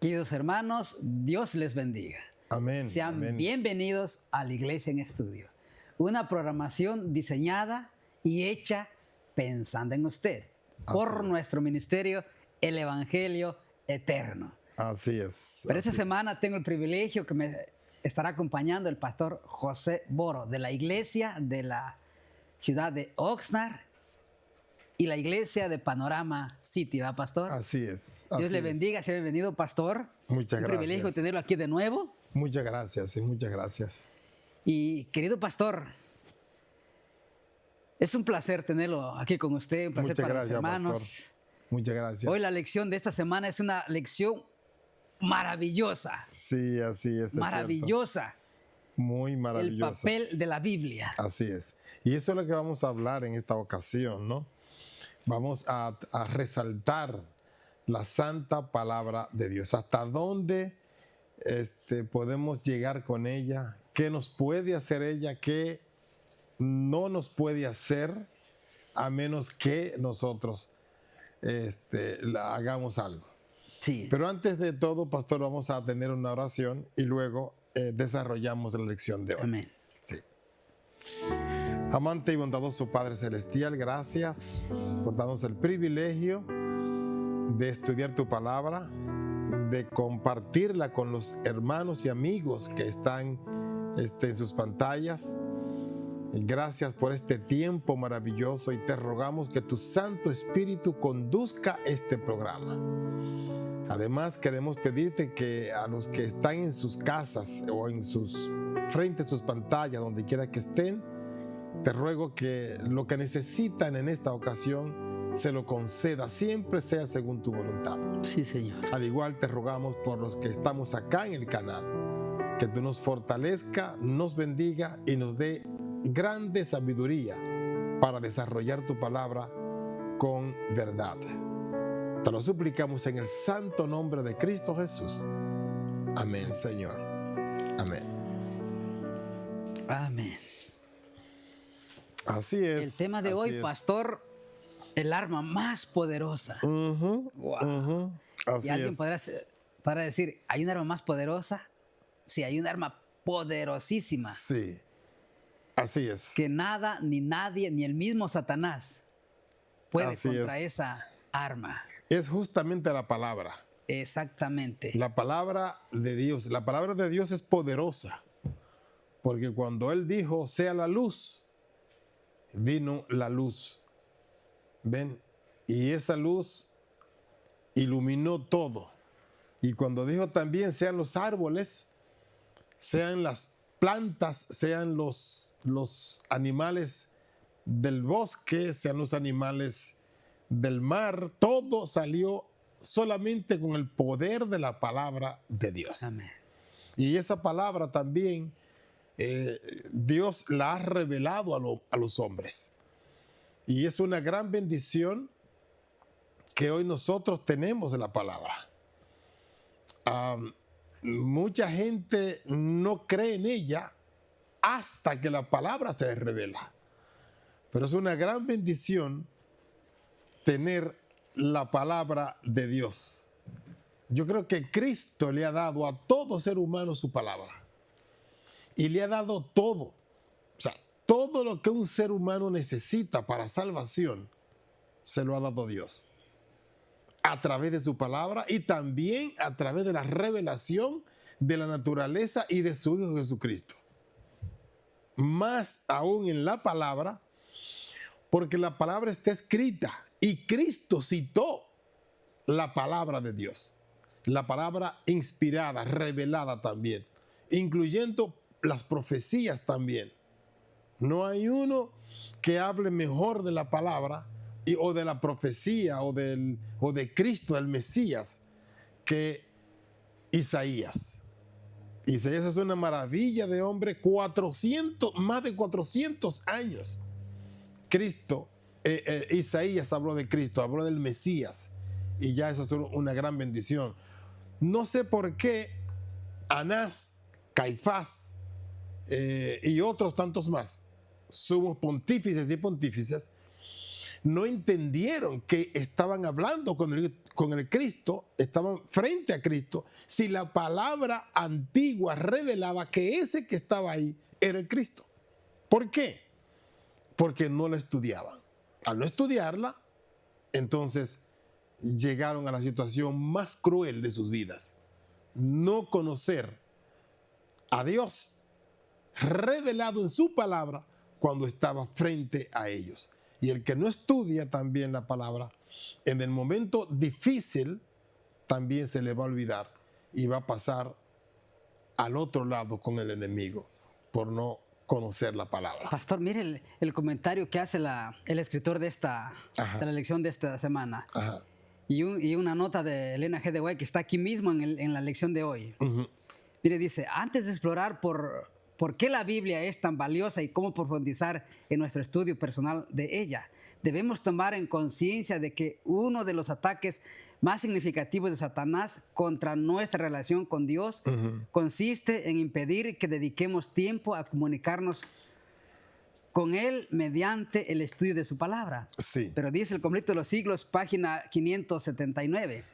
Queridos hermanos, Dios les bendiga. Amén. Sean amén. bienvenidos a la Iglesia en Estudio, una programación diseñada y hecha pensando en usted por nuestro ministerio, el Evangelio Eterno. Así es. Pero esta así semana tengo el privilegio que me estará acompañando el pastor José Boro de la iglesia de la ciudad de Oxnard y la iglesia de Panorama City, ¿verdad, pastor? Así es. Dios así le es. bendiga, sea bienvenido, pastor. Muchas Un privilegio gracias. tenerlo aquí de nuevo. Muchas gracias y muchas gracias. Y querido pastor, es un placer tenerlo aquí con usted, un placer Muchas para gracias, los hermanos. pastor. Muchas gracias. Hoy la lección de esta semana es una lección maravillosa, Sí, así es. maravillosa. Es muy El maravilloso. papel de la Biblia. Así es. Y eso es lo que vamos a hablar en esta ocasión, ¿no? Vamos a resaltar la santa palabra de Dios. ¿Hasta dónde podemos llegar con ella? ¿Qué nos puede hacer ella? ¿Qué no nos puede hacer a menos que nosotros hagamos algo? Sí. Pero antes de todo, pastor, vamos a tener una oración y luego desarrollamos la lección de hoy. Amén. Sí. Amante y bondadoso Padre Celestial, gracias por darnos el privilegio de estudiar tu palabra, de compartirla con los hermanos y amigos que están en sus pantallas. Gracias por este tiempo maravilloso y te rogamos que tu Santo Espíritu conduzca este programa. Además, queremos pedirte que a los que están en sus casas o frente a sus pantallas, donde quiera que estén, te ruego que lo que necesitan en esta ocasión se lo conceda, siempre sea según tu voluntad. Sí, Señor. Al igual te rogamos por los que estamos acá en el canal, que tú nos fortalezca, nos bendiga y nos dé grande sabiduría para desarrollar tu palabra con verdad. Te lo suplicamos en el santo nombre de Cristo Jesús. Amén, Señor. Amén. Amén. Así es. El tema de así hoy, es. pastor, el arma más poderosa. Wow. Así Y alguien es. podrá decir, ¿hay un arma más poderosa? Sí, hay un arma poderosísima. Sí, así es. Que nada, ni nadie, ni el mismo Satanás puede Así contra es. esa arma. Es justamente la palabra. Exactamente. La palabra de Dios. La palabra de Dios es poderosa. Porque cuando Él dijo, sea la luz, vino la luz. ¿Ven? Y esa luz iluminó todo. Y cuando dijo también, sean los árboles, sean las plantas, sean los animales del bosque, sean los animales del mar, todo salió solamente con el poder de la palabra de Dios. Amén. Y esa palabra también Dios la ha revelado a los hombres. Y es una gran bendición que hoy nosotros tenemos de la palabra. Mucha gente no cree en ella hasta que la palabra se les revela. Pero es una gran bendición tener la palabra de Dios. Yo creo que Cristo le ha dado a todo ser humano su palabra. Y le ha dado todo. O sea, todo lo que un ser humano necesita para salvación, se lo ha dado Dios. A través de su palabra y también a través de la revelación de la naturaleza y de su Hijo Jesucristo. Más aún en la palabra, porque la palabra está escrita y Cristo citó la palabra de Dios. La palabra inspirada, revelada también, incluyendo las profecías también. No hay uno que hable mejor de la palabra o de la profecía o de Cristo, del Mesías, que Isaías. Isaías es una maravilla de hombre, más de 400 años. Isaías habló de Cristo, habló del Mesías, y ya eso es una gran bendición. No sé por qué Anás, Caifás y otros tantos más, sumos pontífices y pontífices, no entendieron que estaban hablando con el Cristo, estaban frente a Cristo, si la palabra antigua revelaba que ese que estaba ahí era el Cristo. ¿Por qué? Porque no la estudiaban. Al no estudiarla, entonces llegaron a la situación más cruel de sus vidas. No conocer a Dios revelado en su palabra cuando estaba frente a ellos. Y el que no estudia también la palabra, en el momento difícil también se le va a olvidar y va a pasar al otro lado con el enemigo por no conocer la palabra. Pastor, mire el comentario que hace el escritor de la lección de esta semana. Ajá. Y una nota de Elena G. de White que está aquí mismo en la lección de hoy. Uh-huh. Mire, dice, antes de explorar por qué la Biblia es tan valiosa y cómo profundizar en nuestro estudio personal de ella, debemos tomar en conciencia de que uno de los ataques más significativos de Satanás contra nuestra relación con Dios consiste en impedir que dediquemos tiempo a comunicarnos con Él mediante el estudio de su palabra. Sí. Pero dice el conflicto de los siglos, página 579.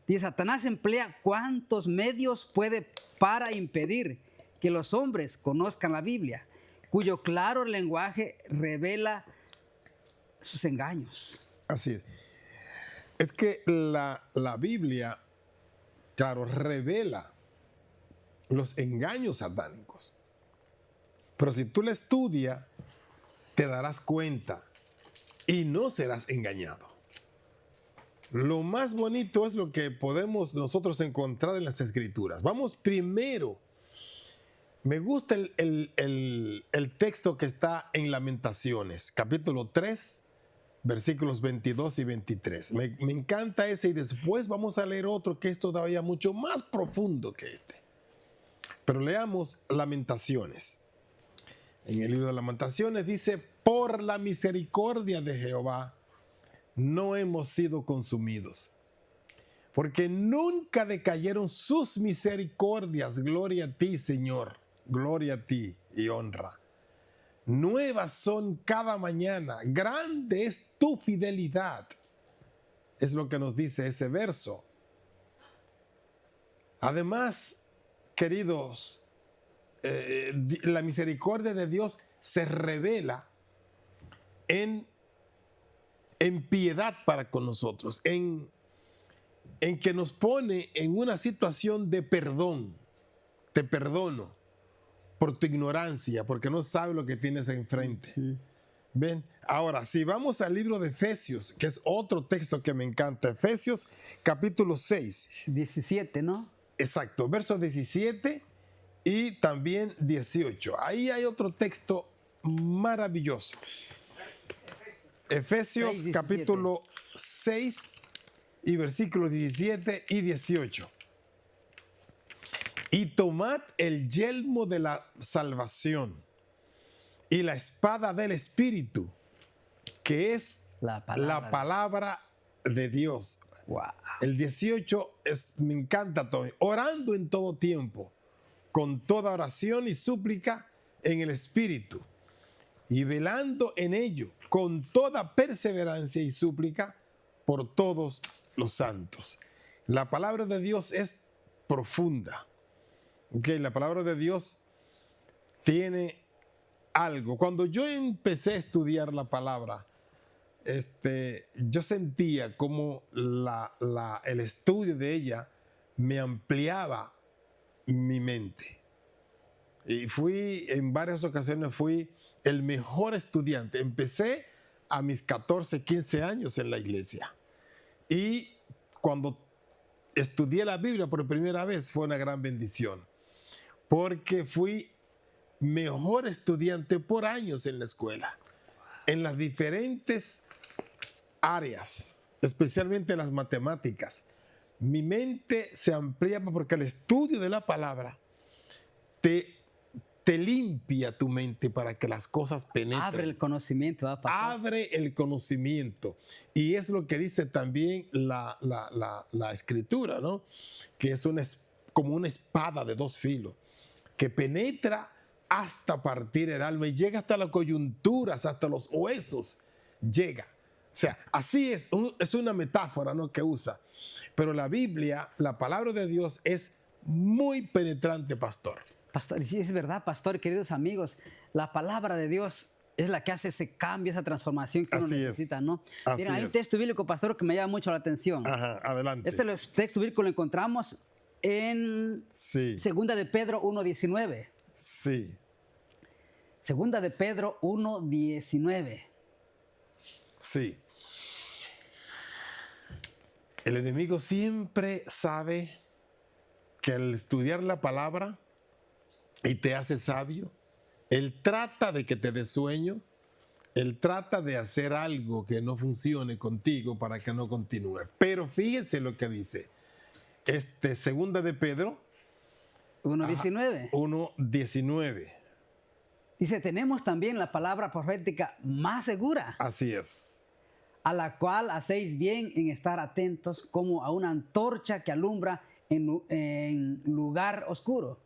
Dice, Satanás emplea cuantos medios puede para impedir que los hombres conozcan la Biblia, cuyo claro lenguaje revela sus engaños. Así es. Es que la Biblia, claro, revela los engaños satánicos. Pero si tú la estudias, te darás cuenta y no serás engañado. Lo más bonito es lo que podemos nosotros encontrar en las Escrituras. Vamos primero. Me gusta el texto que está en Lamentaciones, capítulo 3, versículos 22 y 23. Me encanta ese y después vamos a leer otro que es todavía mucho más profundo que este. Pero leamos Lamentaciones. En el libro de Lamentaciones dice, por la misericordia de Jehová no hemos sido consumidos, porque nunca decayeron sus misericordias. Gloria a ti, Señor, gloria a ti y honra. Nuevas son cada mañana, grande es tu fidelidad. Es lo que nos dice ese verso. Además, queridos, la misericordia de Dios se revela en piedad para con nosotros, en que nos pone en una situación de perdón. Te perdono por tu ignorancia, porque no sabes lo que tienes enfrente. ¿Ven? Ahora, si vamos al libro de Efesios, que es otro texto que me encanta, Efesios capítulo 6. 17, ¿no? Exacto, versos 17 y también 18. Ahí hay otro texto maravilloso. Efesios 6, capítulo 6 y versículos 17 y 18. Y tomad el yelmo de la salvación y la espada del Espíritu, que es la palabra de Dios. Wow. El 18 me encanta, Tony. Orando en todo tiempo, con toda oración y súplica en el Espíritu, y velando en ello con toda perseverancia y súplica por todos los santos. La palabra de Dios es profunda. Okay, la palabra de Dios tiene algo. Cuando yo empecé a estudiar la palabra, yo sentía como el estudio de ella me ampliaba mi mente. Y en varias ocasiones fui el mejor estudiante. Empecé a mis 14, 15 años en la iglesia. Y cuando estudié la Biblia por primera vez fue una gran bendición, porque fui mejor estudiante por años en la escuela, en las diferentes áreas, especialmente en las matemáticas. Mi mente se ampliaba porque el estudio de la palabra te limpia tu mente para que las cosas penetren. Abre el conocimiento. Abre el conocimiento. Y es lo que dice también la Escritura, ¿no? Que es como una espada de dos filos, que penetra hasta partir el alma y llega hasta las coyunturas, hasta los huesos. Llega. sea, así es una metáfora, ¿no?, que usa. Pero la Biblia, la palabra de Dios es muy penetrante, pastor. Pastor, sí, es verdad, pastor, queridos amigos, la palabra de Dios es la que hace ese cambio, esa transformación que uno Así necesita, es. ¿no? Así Mira, hay un es. texto bíblico, pastor, que me llama mucho la atención. Ajá, adelante. Este texto bíblico lo encontramos en Sí, Segunda de Pedro 1:19. sí. Segunda de Pedro 1:19. Sí. El enemigo siempre sabe que al estudiar la palabra y te hace sabio, él trata de que te dé sueño, él trata de hacer algo que no funcione contigo para que no continúe. Pero fíjense lo que dice. Segunda de Pedro 1:19. 1:19. Dice, tenemos también la palabra profética más segura, Así es. a la cual hacéis bien en estar atentos como a una antorcha que alumbra en lugar oscuro,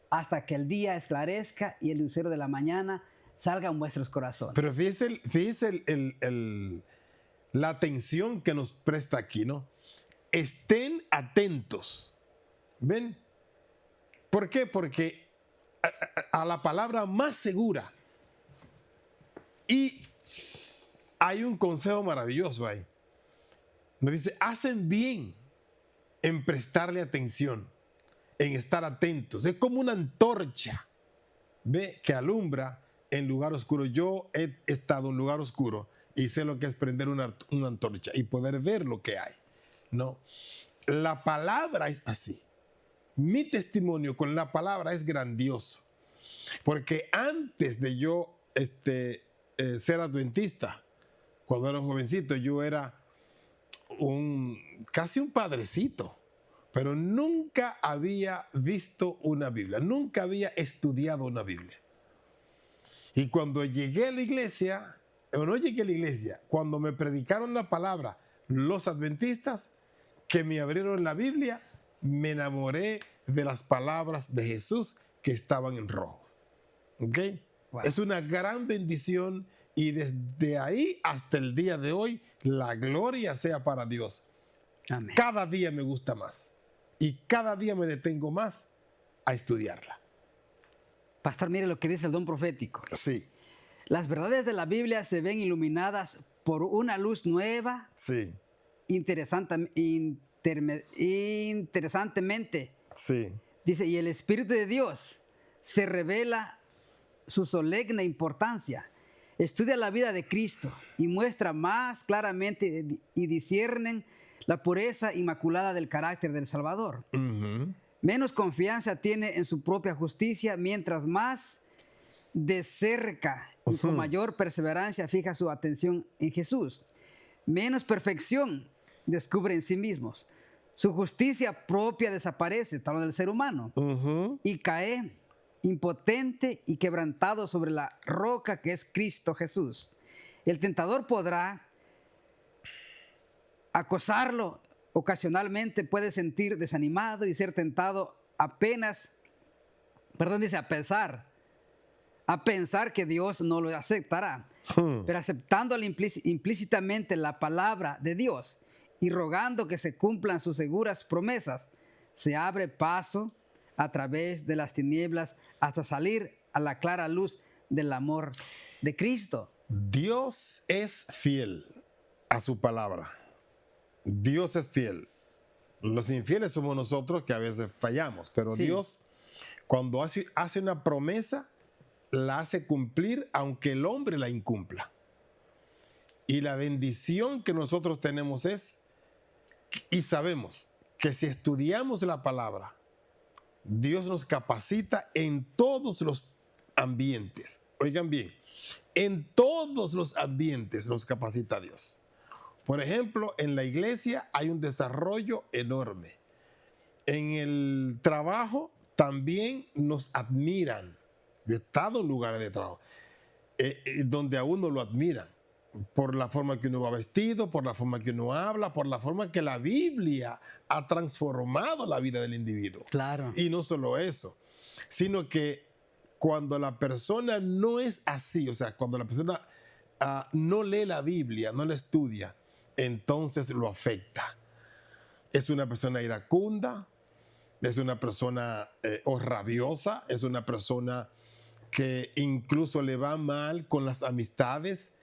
hasta que el día esclarezca y el lucero de la mañana salga en vuestros corazones. Pero fíjese la atención que nos presta aquí, ¿no? Estén atentos. ¿Ven? ¿Por qué? Porque a la palabra más segura. Y hay un consejo maravilloso ahí. Nos dice, hacen bien en prestarle atención, en estar atentos. Es como una antorcha, ¿ve?, que alumbra en lugar oscuro. Yo he estado en lugar oscuro y sé lo que es prender una antorcha y poder ver lo que hay, ¿no? La palabra es así. Mi testimonio con la palabra es grandioso. Porque antes de yo ser adventista, cuando era un jovencito, yo era casi un padrecito, pero nunca había visto una Biblia, nunca había estudiado una Biblia. Y cuando llegué a la iglesia, o no llegué a la iglesia, cuando me predicaron la palabra los adventistas, que me abrieron la Biblia, me enamoré de las palabras de Jesús que estaban en rojo. ¿Ok? Wow. Es una gran bendición y desde ahí hasta el día de hoy, la gloria sea para Dios. Amén. Cada día me gusta más y cada día me detengo más a estudiarla. Pastor, mire lo que dice el don profético. Sí, Las verdades de la Biblia se ven iluminadas por una luz nueva, sí, interesantemente. sí. Dice, y el Espíritu de Dios se revela su solemne importancia. Estudia la vida de Cristo y muestra más claramente y disciernen la pureza inmaculada del carácter del Salvador. Uh-huh. Menos confianza tiene en su propia justicia, mientras más de cerca y con mayor perseverancia fija su atención en Jesús. Menos perfección descubre en sí mismos. Su justicia propia desaparece, tal del ser humano, Uh-huh. y cae impotente y quebrantado sobre la roca que es Cristo Jesús. El tentador podrá acosarlo ocasionalmente, puede sentir desanimado y ser tentado a pensar que Dios no lo aceptará. Pero aceptando implícitamente la palabra de Dios y rogando que se cumplan sus seguras promesas, se abre paso a través de las tinieblas hasta salir a la clara luz del amor de Cristo. Dios es fiel a su palabra. Dios es fiel. Los infieles somos nosotros que a veces fallamos, pero Sí. Dios, cuando hace una promesa, la hace cumplir aunque el hombre la incumpla. Y la bendición que nosotros tenemos es, y sabemos que si estudiamos la palabra, Dios nos capacita en todos los ambientes. Oigan bien, en todos los ambientes nos capacita Dios. Por ejemplo, en la iglesia hay un desarrollo enorme. En el trabajo también nos admiran. Yo he estado en lugares de trabajo donde a uno lo admiran por la forma que uno va vestido, por la forma que uno habla, por la forma que la Biblia ha transformado la vida del individuo. Claro. Y no solo eso, sino que cuando la persona no es así, o sea, cuando la persona no lee la Biblia, no la estudia, entonces lo afecta. Es una persona iracunda, es una persona o rabiosa, es una persona que incluso le va mal con las amistades,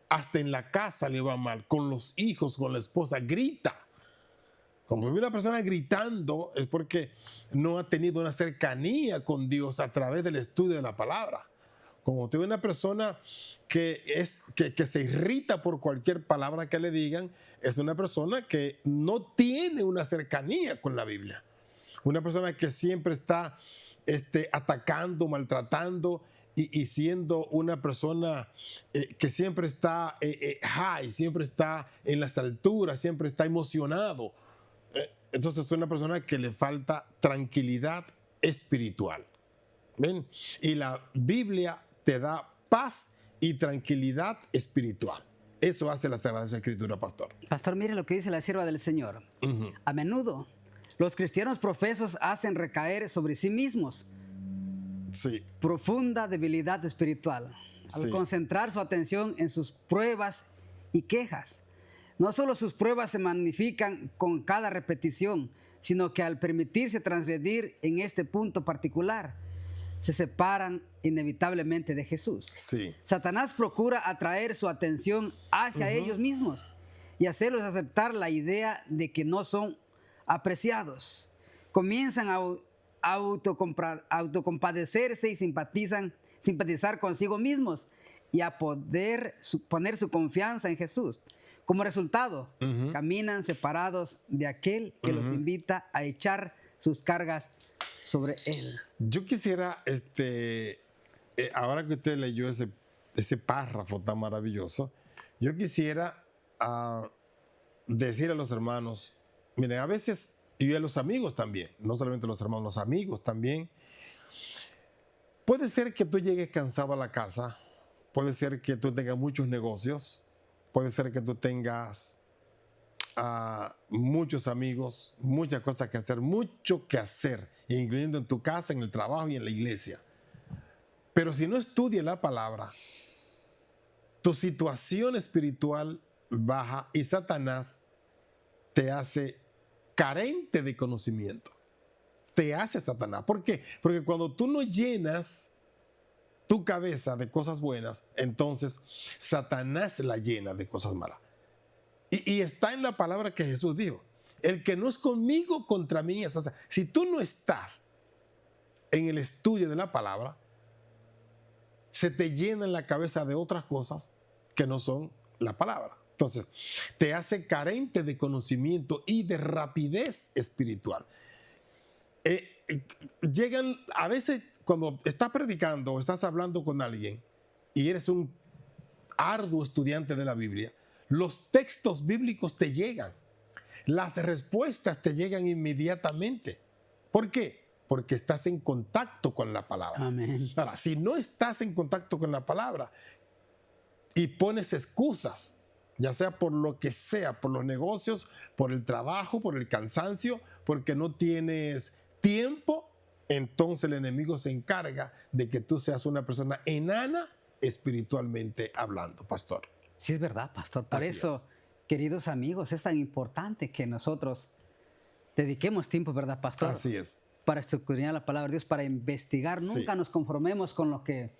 hasta en la casa le va mal, con los hijos, con la esposa, grita. Cuando ve una persona gritando es porque no ha tenido una cercanía con Dios a través del estudio de la palabra. Como tú ves una persona que se irrita por cualquier palabra que le digan, es una persona que no tiene una cercanía con la Biblia. Una persona que siempre está atacando, maltratando y siendo una persona que siempre está high, siempre está en las alturas, siempre está emocionado. Entonces es una persona que le falta tranquilidad espiritual. ¿Ven? Y la Biblia te da paz y tranquilidad espiritual. Eso hace la Sagrada Escritura, pastor. Pastor, mire lo que dice la sierva del Señor. A menudo, los cristianos profesos hacen recaer sobre sí mismos profunda debilidad espiritual al concentrar su atención en sus pruebas y quejas. No solo sus pruebas se magnifican con cada repetición, sino que al permitirse transgredir en este punto particular, se separan inevitablemente de Jesús. Satanás procura atraer su atención hacia ellos mismos y hacerlos aceptar la idea de que no son apreciados. Comienzan a autocompadecerse y simpatizar consigo mismos y a poner su confianza en Jesús. Como resultado, caminan separados de aquel que los invita a echar sus cargas sobre él. Yo quisiera, ahora que usted leyó ese párrafo tan maravilloso, yo quisiera decir a los hermanos, miren, a veces, y a los amigos también, no solamente los hermanos, los amigos también, puede ser que tú llegues cansado a la casa, puede ser que tú tengas muchos negocios, puede ser que tú tengas muchos amigos, muchas cosas que hacer, mucho que hacer, incluyendo en tu casa, en el trabajo y en la iglesia. Pero si no estudias la palabra, tu situación espiritual baja y Satanás te hace carente de conocimiento. Te hace Satanás. ¿Por qué? Porque cuando tú no llenas tu cabeza de cosas buenas, entonces Satanás la llena de cosas malas. Y está en la palabra que Jesús dijo: el que no es conmigo, contra mí es. O sea, si tú no estás en el estudio de la palabra, se te llena en la cabeza de otras cosas que no son la palabra. Entonces, te hace carente de conocimiento y de rapidez espiritual. Llegan, a veces, cuando estás predicando o estás hablando con alguien y eres un arduo estudiante de la Biblia, los textos bíblicos te llegan. Las respuestas te llegan inmediatamente. ¿Por qué? Porque estás en contacto con la palabra. Amén. Ahora, si no estás en contacto con la palabra y pones excusas, ya sea por lo que sea, por los negocios, por el trabajo, por el cansancio, porque no tienes tiempo, entonces el enemigo se encarga de que tú seas una persona enana espiritualmente hablando, pastor. Sí, es verdad, pastor. Por eso, queridos amigos, es tan importante que nosotros dediquemos tiempo, ¿verdad, pastor? Así es. Para escudriñar la palabra de Dios, para investigar. Nunca nos conformemos con lo que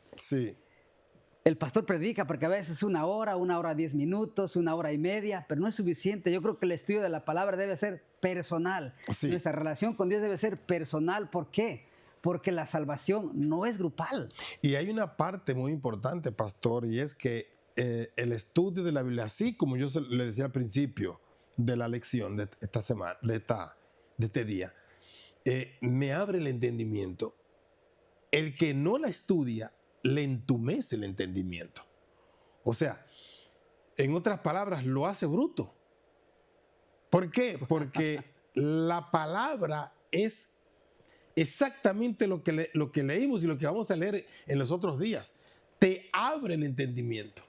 el pastor predica, porque a veces 1 hora, 1 hora 10 minutos, 1 hora y media, pero no es suficiente. Yo creo que el estudio de la palabra debe ser personal. Nuestra relación con Dios debe ser personal. ¿Por qué? Porque la salvación no es grupal. Y hay una parte muy importante, pastor, y es que el estudio de la Biblia, así como yo le decía al principio de la lección de esta semana, de este día, me abre el entendimiento. El que no la estudia le entumece el entendimiento. O sea, en otras palabras, lo hace bruto. ¿Por qué? Porque la palabra es exactamente lo que leímos y lo que vamos a leer en los otros días. Te abre el entendimiento.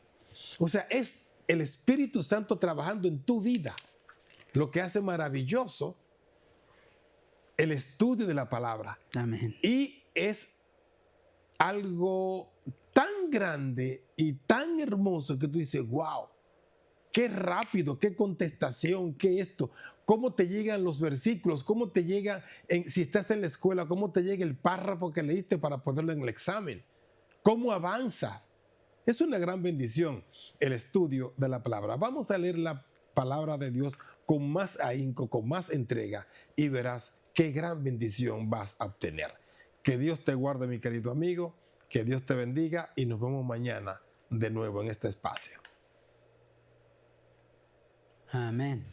O sea, es el Espíritu Santo trabajando en tu vida, lo que hace maravilloso el estudio de la palabra. Amén. Y es algo tan grande y tan hermoso que tú dices, wow, qué rápido, qué contestación, qué esto, cómo te llegan los versículos, cómo te llega, si estás en la escuela, cómo te llega el párrafo que leíste para ponerlo en el examen, cómo avanza. Es una gran bendición el estudio de la palabra. Vamos a leer la palabra de Dios con más ahínco, con más entrega, y verás qué gran bendición vas a obtener. Que Dios te guarde, mi querido amigo, que Dios te bendiga y nos vemos mañana de nuevo en este espacio. Amén.